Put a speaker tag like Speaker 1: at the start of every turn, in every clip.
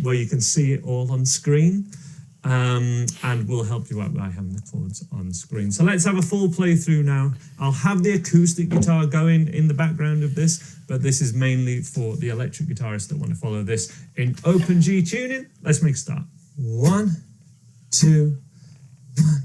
Speaker 1: where you can see it all on screen. And we'll help you out by having the chords on screen. So let's have a full playthrough now. I'll have the acoustic guitar going in the background of this, but this is mainly for the electric guitarists that want to follow this in open G tuning. Let's make a start. 1, 2, 1.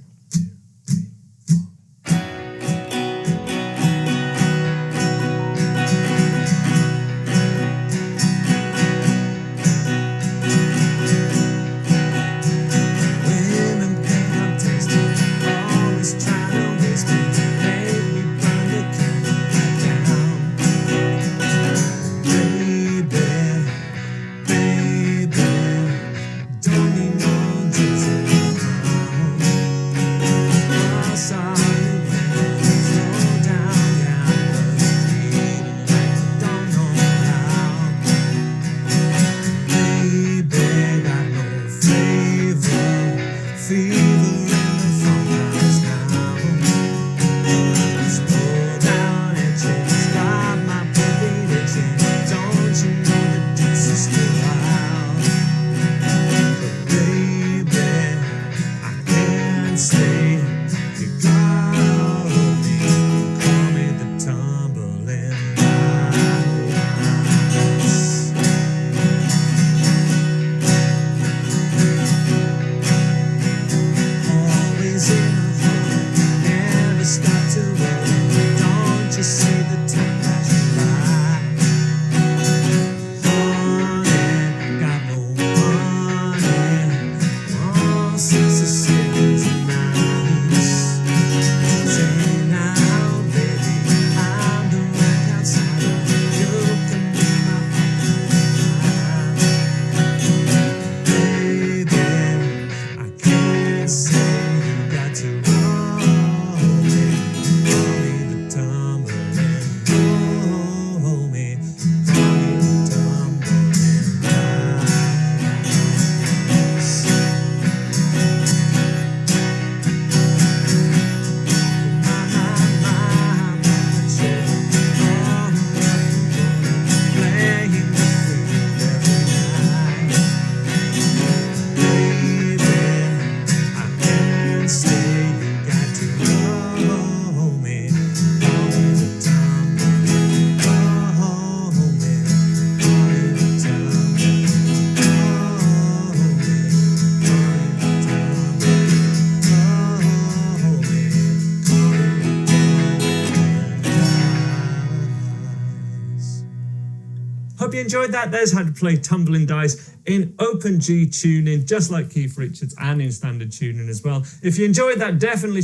Speaker 1: Hope you enjoyed that. There's how to play Tumbling Dice in open G tuning, just like Keith Richards, and in standard tuning as well. If you enjoyed that, definitely